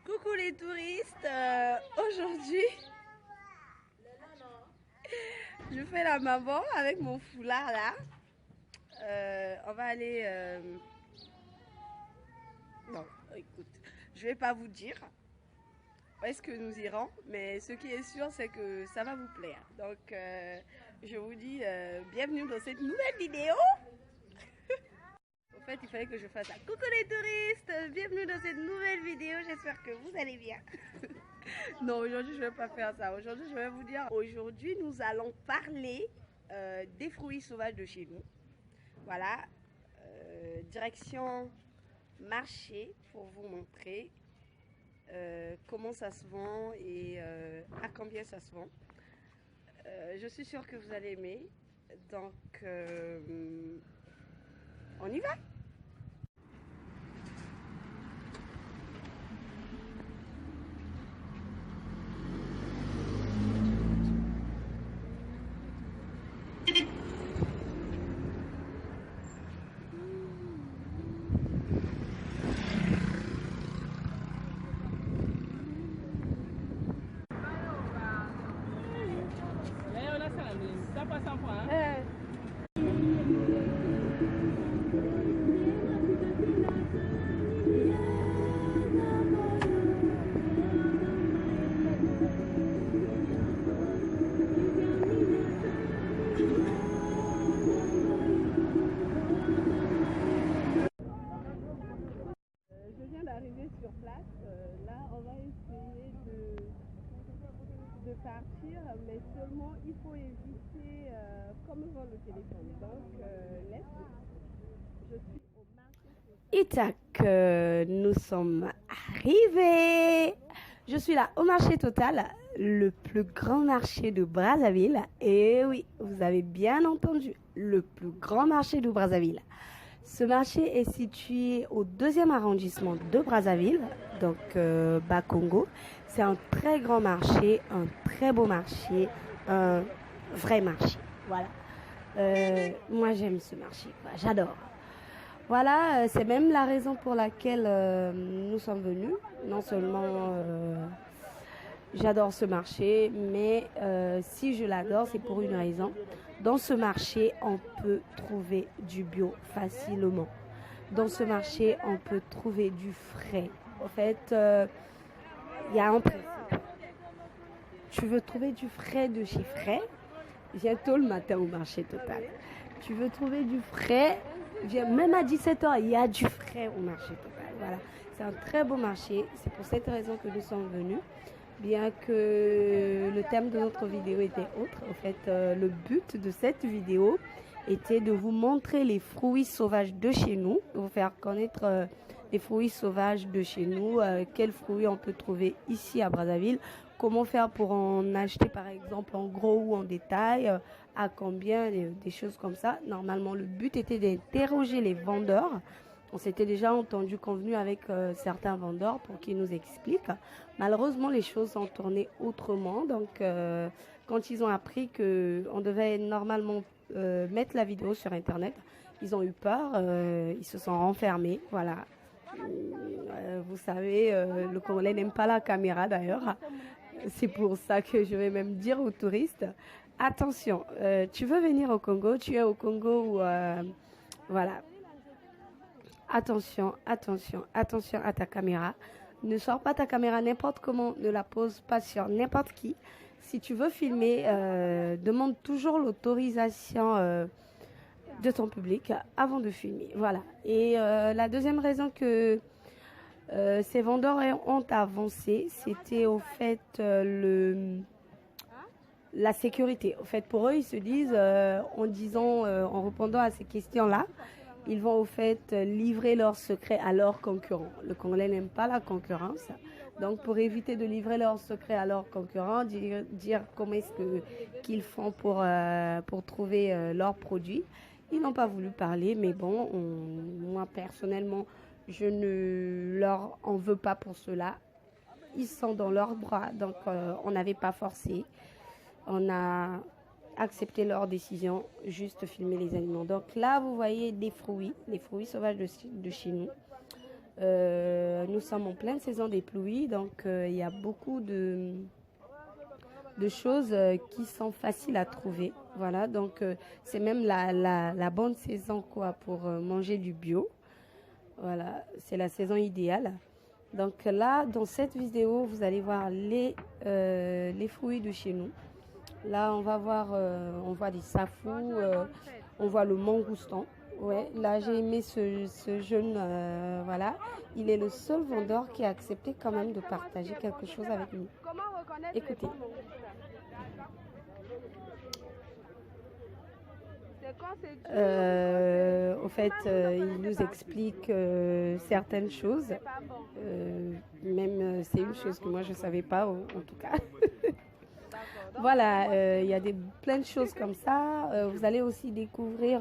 Coucou les touristes, aujourd'hui je fais la maman avec mon foulard là. On va aller... Non, écoute, je vais pas vous dire où est-ce que nous irons, mais ce qui est sûr c'est que ça va vous plaire. Donc je vous dis bienvenue dans cette nouvelle vidéo. En fait, il fallait que je fasse ça. Coucou les touristes, bienvenue dans cette nouvelle vidéo, j'espère que vous allez bien. Non, aujourd'hui je ne vais pas faire ça. Aujourd'hui je vais vous dire, aujourd'hui nous allons parler des fruits sauvages de chez nous. Voilà, direction marché pour vous montrer comment ça se vend et à combien ça se vend. Je suis sûre que vous allez aimer, donc on y va. Je viens d'arriver sur place. Là, on va essayer de partir, mais seulement il faut éviter comme on vend le téléphone. Donc, let's go. Je suis au marché. Itac, nous sommes arrivés. Je suis là au marché Total, le plus grand marché de Brazzaville. Et oui, vous avez bien entendu, le plus grand marché de Brazzaville. Ce marché est situé au 2e arrondissement de Brazzaville, donc Bas-Congo. C'est un très grand marché, un très beau marché, un vrai marché. Voilà. Moi, j'aime ce marché, j'adore. Voilà, c'est même la raison pour laquelle nous sommes venus. Non seulement j'adore ce marché, mais si je l'adore, c'est pour une raison. Dans ce marché, on peut trouver du bio facilement. Dans ce marché, on peut trouver du frais. En fait, il y a un principe. Tu veux trouver du frais de chez Frais, viens tôt le matin au marché Total. Tu veux trouver du frais, viens même à 17h, il y a du frais au marché Total. Voilà, c'est un très beau marché. C'est pour cette raison que nous sommes venus. Bien que le thème de notre vidéo était autre, en fait, le but de cette vidéo était de vous montrer les fruits sauvages de chez nous, de vous faire connaître les fruits sauvages de chez nous, quels fruits on peut trouver ici à Brazzaville, comment faire pour en acheter par exemple en gros ou en détail, à combien, des choses comme ça. Normalement, le but était d'interroger les vendeurs. On s'était déjà entendu convenu avec certains vendeurs pour qu'ils nous expliquent. Malheureusement, les choses ont tourné autrement. Donc, quand ils ont appris qu'on devait normalement mettre la vidéo sur Internet, ils ont eu peur. Ils se sont renfermés. Voilà. Vous savez, le Congolais n'aime pas la caméra d'ailleurs. C'est pour ça que je vais même dire aux touristes, attention, tu veux venir au Congo, tu es au Congo ou... voilà. Attention, attention, attention à ta caméra. Ne sors pas ta caméra n'importe comment, ne la pose pas sur n'importe qui. Si tu veux filmer, demande toujours l'autorisation de ton public avant de filmer. Voilà. Et la deuxième raison que ces vendeurs ont avancé, c'était au fait la sécurité. Au fait, pour eux, ils se disent, en répondant à ces questions-là, ils vont au fait livrer leurs secrets à leurs concurrents. Le Congolais n'aime pas la concurrence. Donc pour éviter de livrer leurs secrets à leurs concurrents, dire comment est-ce qu'ils font pour trouver leurs produits, ils n'ont pas voulu parler. Mais bon, moi personnellement, je ne leur en veux pas pour cela. Ils sont dans leurs droits, donc on n'avait pas forcé. On a accepter leur décision, juste filmer les aliments. Donc là, vous voyez des fruits sauvages de chez nous. nous sommes en pleine saison des pluies, donc il y a beaucoup de choses qui sont faciles à trouver. Voilà, donc c'est même la bonne saison quoi pour manger du bio. Voilà, c'est la saison idéale. Donc là, dans cette vidéo, vous allez voir les fruits de chez nous. Là, on va voir, on voit des safous, on voit le mangoustan. Ouais, là, j'ai aimé ce jeune, voilà. Il est le seul vendeur qui a accepté quand même de partager quelque chose avec nous. Écoutez. Au fait, il nous explique certaines choses. Même c'est une chose que moi je ne savais pas, en tout cas. Voilà, il y a plein de choses comme ça. Vous allez aussi découvrir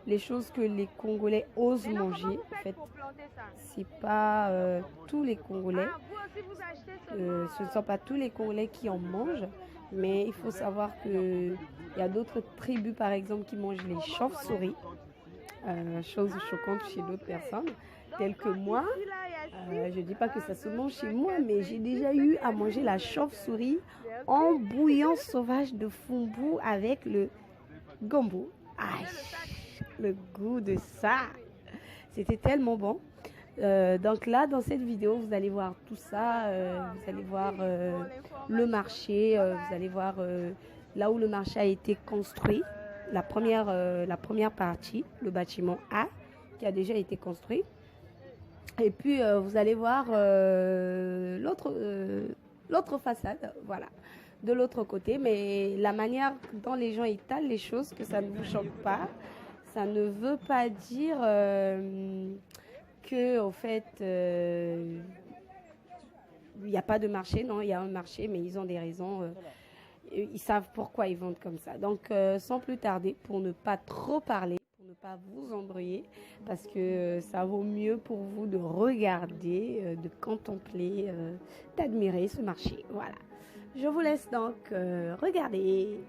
les choses que les Congolais osent manger. En fait, c'est pas tous les Congolais. Ce ne sont pas tous les Congolais qui en mangent. Mais il faut savoir qu'il y a d'autres tribus, par exemple, qui mangent les chauves-souris. Chose choquante chez d'autres personnes, telles que moi. Je ne dis pas que ça se mange chez moi, mais j'ai déjà eu à manger la chauve-souris en bouillon sauvage de fumbu avec le gombo. Aïe, le goût de ça, c'était tellement bon. Donc là, dans cette vidéo, vous allez voir tout ça. Vous allez voir le marché. Vous allez voir là où le marché a été construit. La première partie, le bâtiment A, qui a déjà été construit. Et puis, vous allez voir l'autre façade, voilà, de l'autre côté. Mais la manière dont les gens étalent les choses, que ça ne vous choque pas, ça ne veut pas dire que, au fait, il n'y a pas de marché. Non, il y a un marché, mais ils ont des raisons. Ils savent pourquoi ils vendent comme ça. Donc, sans plus tarder, pour ne pas trop parler, pour ne pas vous embrouiller, parce que ça vaut mieux pour vous de regarder, de contempler, d'admirer ce marché. Voilà. Je vous laisse donc regarder.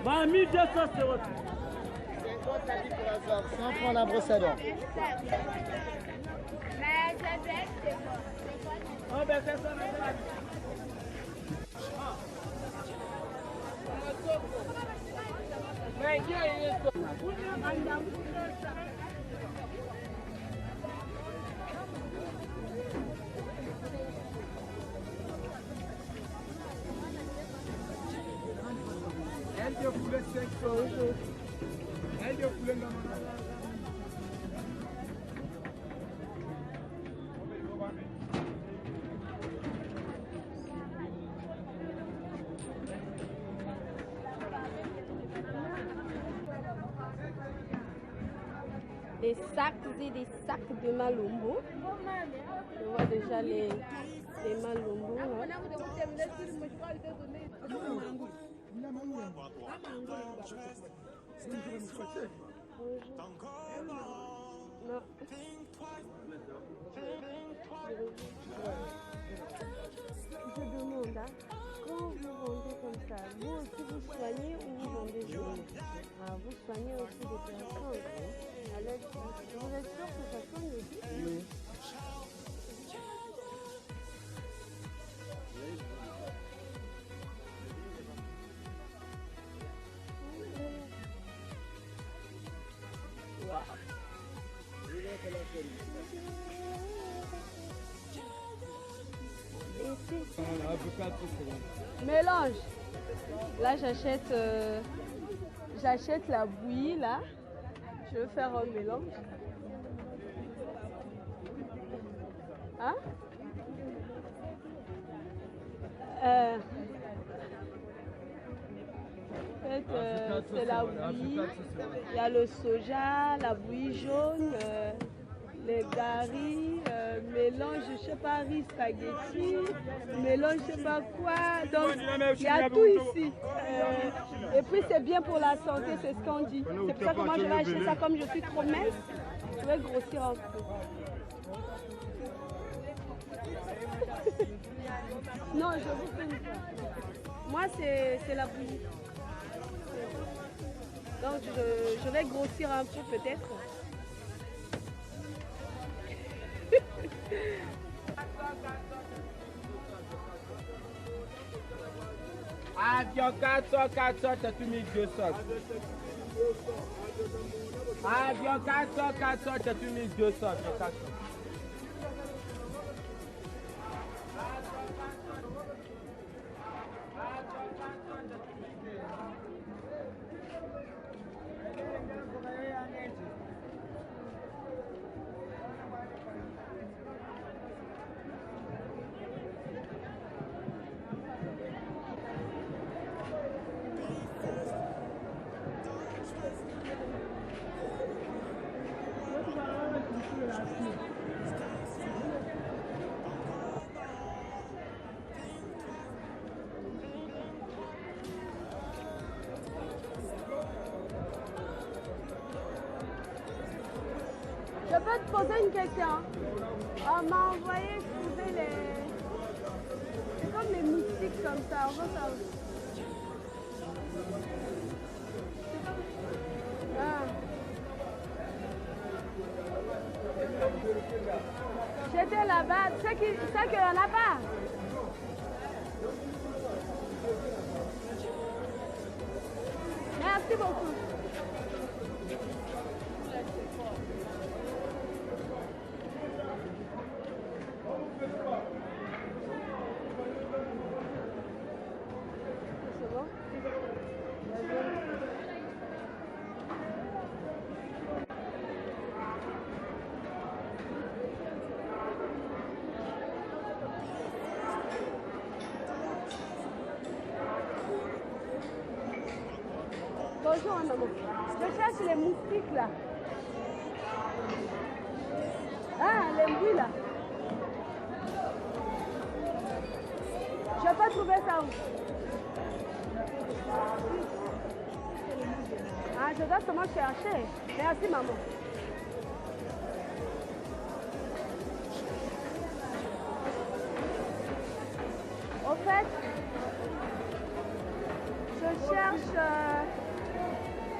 Ma 1200 c'est votre. 50 la pour la soeur, 100 francs la brosse à dents. Mais ça fait, c'est bon. Oh ben c'est ça, maintenant. Elle te voulait 500 euros. Elle te voulait non. Des sacs et des sacs de malumbo. Je vois déjà les malumbo. Non. Je demande, hein, quand vous vendez comme ça, vous aussi vous soignez ou vous vendez seulement? Vous soignez aussi des personnes. Alors, vous êtes sûr que ça soigne aussi? Oui. Mélange. Là, j'achète la bouillie là. Je veux faire un mélange. Hein? En fait, c'est la bouillie. Il y a le soja, la bouillie jaune, les garis, mélange, je sais pas, riz spaghetti, mélange, je sais pas quoi. Donc, il y a tout ici. Et puis, c'est bien pour la santé, c'est ce qu'on dit. C'est pour ça que moi, je vais acheter ça comme je suis trop mince. Je vais grossir un peu. Non, je vous filme pas. Moi, c'est la bouillie. Donc, je vais grossir un peu peut-être. Avion 400, t'as tout mis 200. Avion 400, t'as tout mis 200. Je peux te poser une question. On m'a envoyé trouver les... C'est comme les moustiques comme ça. On va savoir. Ah. J'étais là-bas. C'est qu'il n'y en a pas. Merci beaucoup. C'est bon? Bonjour maman. Je cherche les moustiques là. Ah, les bruits là. Je peux pas trouver ça où? Ah, je dois seulement chercher. Merci maman. Au fait, je cherche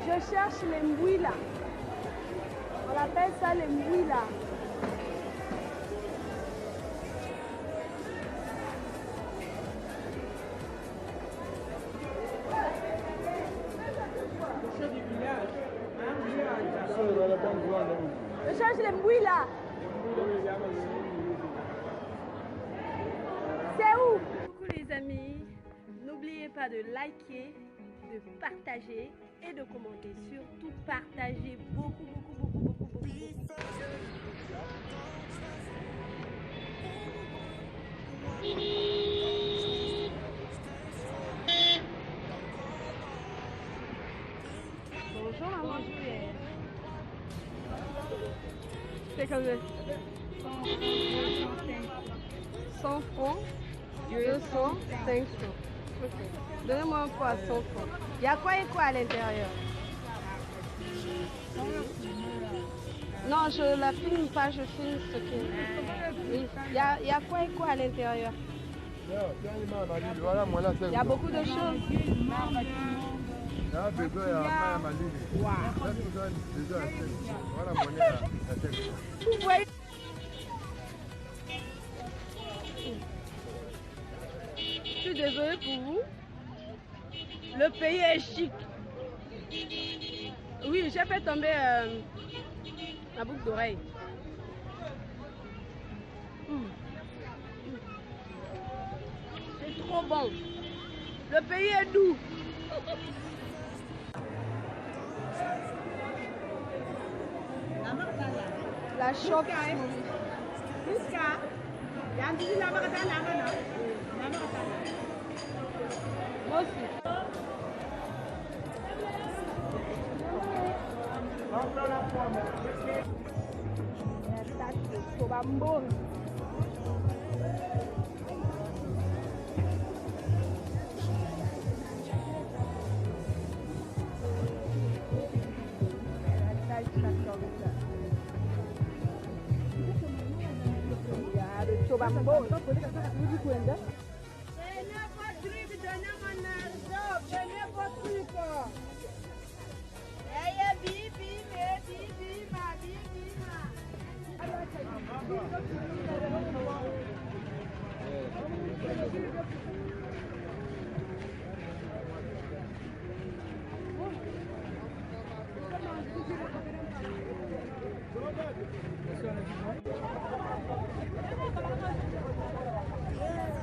Je cherche les mbouila. On appelle ça les mbouila. Je cherche les mbouila. C'est où? Coucou les amis. N'oubliez pas de liker, de partager et de commenter. Surtout partagez beaucoup. Bonjour maman Juliette. C'est comme 100 francs, 200, 500. Okay. Donnez-moi un pot à 100 francs. Il y a quoi et quoi à l'intérieur? Non, je la filme pas, je filme ce que... Oui. Il y a quoi et quoi à l'intérieur? Il y a beaucoup de choses. Vous voyez? Je suis désolée pour vous. Le pays est chic. Oui, j'ai fait tomber la boucle d'oreille. C'est trop bon. Le pays est doux. La choc. Moi aussi.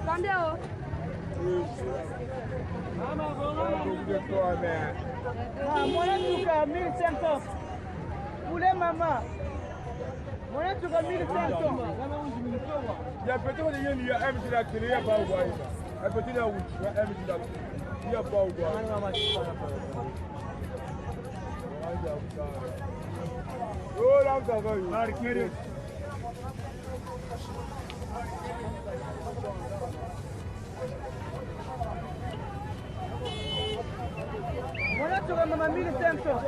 Combien? Moyen tuka 1500. Poulet maman. Moyen tuka 1500. Il y a peut-être des gens qui ont un petit acteur, il n'y a pas au bois. Un petit là où il y a un petit acteur, il n'y a pas au bois. Oh là, ça va. Moyen tuka maman 1500.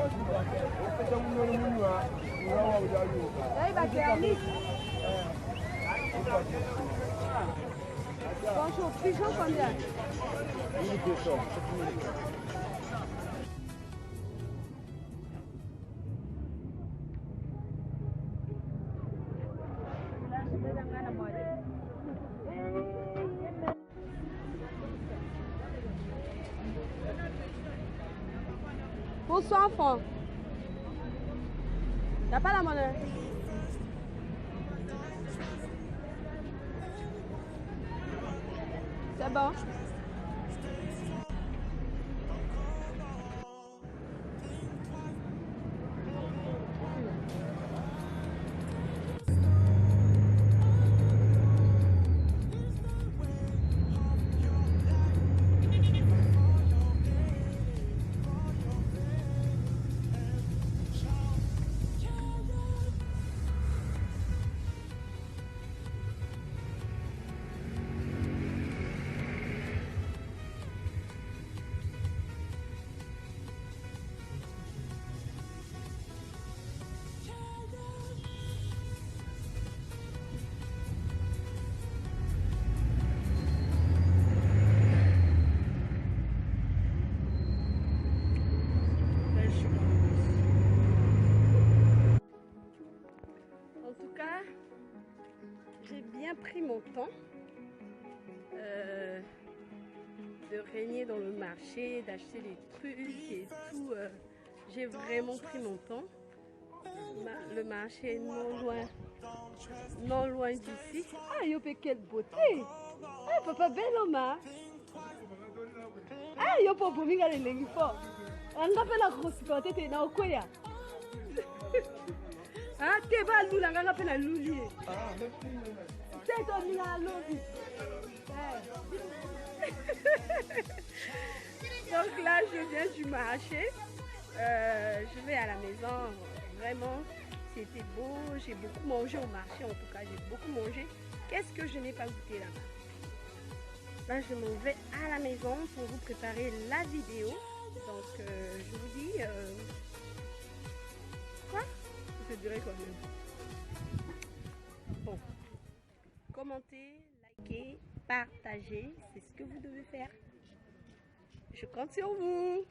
Bonjour, pigeon combien? 1200. Pour 100 francs. T'as pas la monnaie? C'est bon. mon temps de régner dans le marché, d'acheter des trucs et tout. J'ai vraiment pris mon temps. Le marché est non loin d'ici. Ah, Yopé, quelle beauté! Ah, papa, bel homme! Ah, Yopo, pour m'y aller, les gars. On appelle la grosse côté, t'es dans quoi? Ah, t'es pas loulou, on appelle la loulier. C'est ton mien à l'eau. Donc là, je viens du marché. Je vais à la maison. Vraiment, c'était beau. J'ai beaucoup mangé au marché. En tout cas, j'ai beaucoup mangé. Qu'est-ce que je n'ai pas goûté là-bas? Là, je m'en vais à la maison pour vous préparer la vidéo. Donc, je vous dis... Quoi? Je te dirai quand même. Bon. Commentez, likez, partagez. C'est ce que vous devez faire. Je compte sur vous.